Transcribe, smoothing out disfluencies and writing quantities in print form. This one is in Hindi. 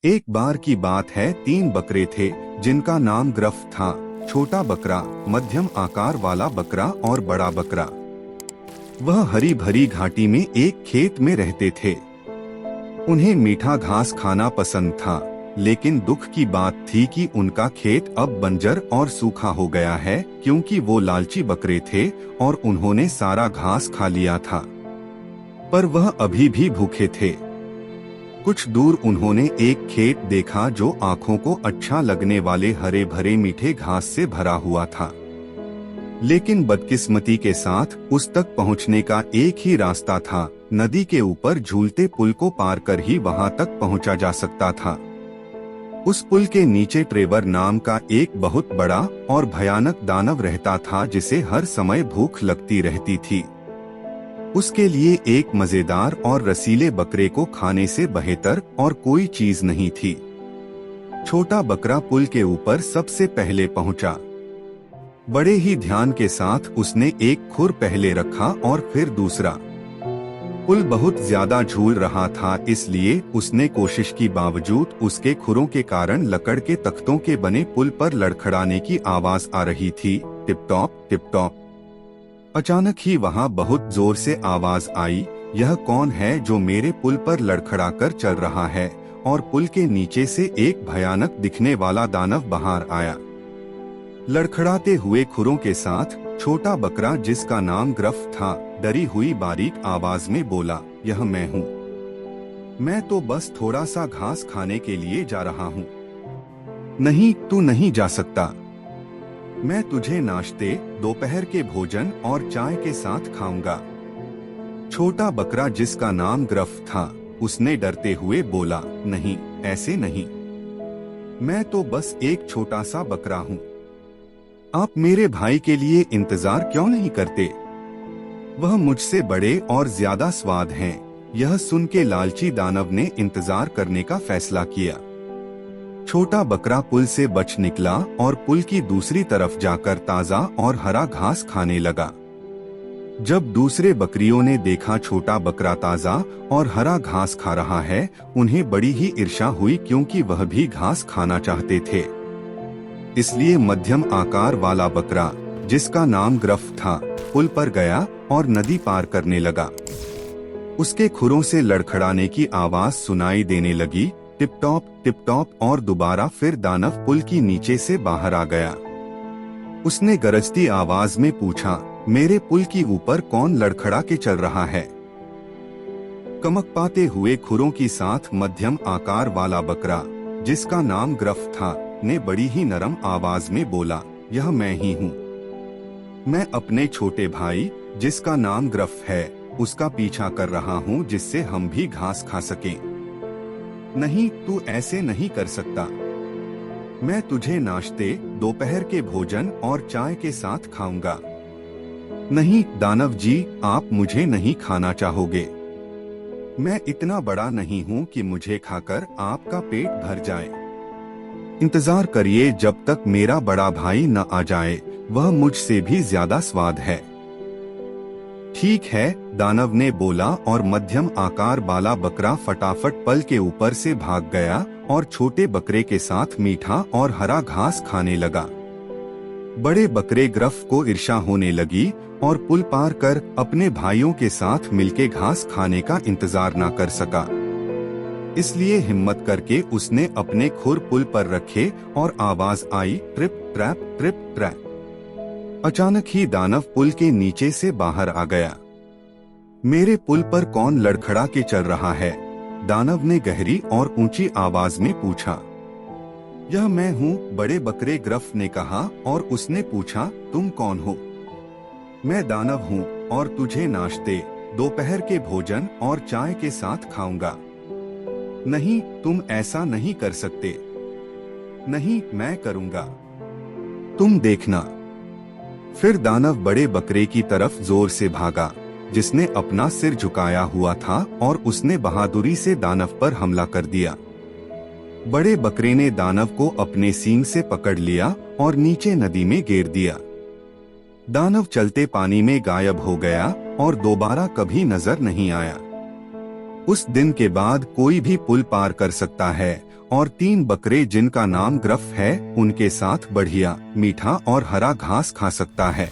एक बार की बात है, 3 बकरे थे जिनका नाम ग्रफ था। छोटा बकरा, मध्यम आकार वाला बकरा और बड़ा बकरा। वह हरी भरी घाटी में एक खेत में रहते थे। उन्हें मीठा घास खाना पसंद था, लेकिन दुख की बात थी कि उनका खेत अब बंजर और सूखा हो गया है, क्योंकि वो लालची बकरे थे और उन्होंने सारा घास खा लिया था। पर वह अभी भी भूखे थे। कुछ दूर उन्होंने एक खेत देखा जो आंखों को अच्छा लगने वाले हरे भरे मीठे घास से भरा हुआ था। लेकिन बदकिस्मती के साथ उस तक पहुंचने का एक ही रास्ता था। नदी के ऊपर झूलते पुल को पार कर ही वहां तक पहुंचा जा सकता था। उस पुल के नीचे ट्रेवर नाम का एक बहुत बड़ा और भयानक दानव रहता था, जिसे हर समय भूख लगती रहती थी। उसके लिए एक मजेदार और रसीले बकरे को खाने से बेहतर और कोई चीज नहीं थी। छोटा बकरा पुल के ऊपर सबसे पहले पहुंचा। बड़े ही ध्यान के साथ उसने एक खुर पहले रखा और फिर दूसरा। पुल बहुत ज्यादा झूल रहा था, इसलिए उसने कोशिश की बावजूद उसके खुरों के कारण लकड़ के तख्तों के बने पुल पर लड़खड़ाने की आवाज आ रही थी। Tip top tip top. अचानक ही वहां बहुत जोर से आवाज आई, यह कौन है जो मेरे पुल पर लड़खड़ाकर चल रहा है? और पुल के नीचे से एक भयानक दिखने वाला दानव बाहर आया। लड़खड़ाते हुए खुरों के साथ छोटा बकरा, जिसका नाम ग्रफ था, डरी हुई बारीक आवाज में बोला, यह मैं हूँ। मैं तो बस थोड़ा सा घास खाने के लिए जा रहा हूँ। नहीं, तू नहीं जा सकता। मैं तुझे नाश्ते, दोपहर के भोजन और चाय के साथ खाऊंगा। छोटा बकरा, जिसका नाम ग्रफ था, उसने डरते हुए बोला, नहीं, ऐसे नहीं। मैं तो बस एक छोटा सा बकरा हूँ। आप मेरे भाई के लिए इंतजार क्यों नहीं करते? वह मुझसे बड़े और ज्यादा स्वाद हैं। यह सुन के लालची दानव ने इंतजार करने का फैसला किया। छोटा बकरा पुल से बच निकला और पुल की दूसरी तरफ जाकर ताजा और हरा घास खाने लगा। जब दूसरे बकरियों ने देखा छोटा बकरा ताजा और हरा घास खा रहा है, उन्हें बड़ी ही ईर्ष्या हुई, क्योंकि वह भी घास खाना चाहते थे। इसलिए मध्यम आकार वाला बकरा, जिसका नाम ग्रफ था, पुल पर गया और नदी पार करने लगा। उसके खुरों से लड़खड़ाने की आवाज सुनाई देने लगी, टिप टॉप, और दोबारा फिर दानव पुल की नीचे से बाहर आ गया। उसने गरजती आवाज में पूछा, मेरे पुल की ऊपर कौन लड़खड़ा के चल रहा है? कमकपाते हुए खुरों की साथ मध्यम आकार वाला बकरा, जिसका नाम ग्रफ था, ने बड़ी ही नरम आवाज में बोला, यह मैं ही हूँ। मैं अपने छोटे भाई, जिसका नाम ग्रफ है, उसका पीछा कर रहा हूँ, जिससे हम भी घास खा सकें। नहीं, तू ऐसे नहीं कर सकता। मैं तुझे नाश्ते, दोपहर के भोजन और चाय के साथ खाऊंगा। नहीं दानव जी, आप मुझे नहीं खाना चाहोगे। मैं इतना बड़ा नहीं हूँ कि मुझे खाकर आपका पेट भर जाए। इंतजार करिए जब तक मेरा बड़ा भाई न आ जाए, वह मुझसे भी ज्यादा स्वाद है। ठीक है, दानव ने बोला और मध्यम आकार वाला बकरा फटाफट पल के ऊपर से भाग गया और छोटे बकरे के साथ मीठा और हरा घास खाने लगा। बड़े बकरे ग्रफ को ईर्ष्या होने लगी और पुल पार कर अपने भाइयों के साथ मिलके घास खाने का इंतजार न कर सका। इसलिए हिम्मत करके उसने अपने खुर पुल पर रखे और आवाज आई, ट्रिप ट्रैप ट्रिप ट्रैप। अचानक ही दानव पुल के नीचे से बाहर आ गया। मेरे पुल पर कौन लड़खड़ा के चल रहा है? दानव ने गहरी और ऊंची आवाज में पूछा। यह मैं हूँ, बड़े बकरे ग्रफ ने कहा, और उसने पूछा, तुम कौन हो? मैं दानव हूँ और तुझे नाश्ते, दोपहर के भोजन और चाय के साथ खाऊंगा। नहीं, तुम ऐसा नहीं कर सकते। नहीं, मैं करूंगा, तुम देखना। फिर दानव बड़े बकरे की तरफ जोर से भागा, जिसने अपना सिर झुकाया हुआ था, और उसने बहादुरी से दानव पर हमला कर दिया। बड़े बकरे ने दानव को अपने सींग से पकड़ लिया और नीचे नदी में गिर दिया। दानव चलते पानी में गायब हो गया और दोबारा कभी नजर नहीं आया। उस दिन के बाद कोई भी पुल पार कर सकता है और 3 बकरे जिनका नाम ग्रफ है, उनके साथ बढ़िया, मीठा और हरा घास खा सकता है।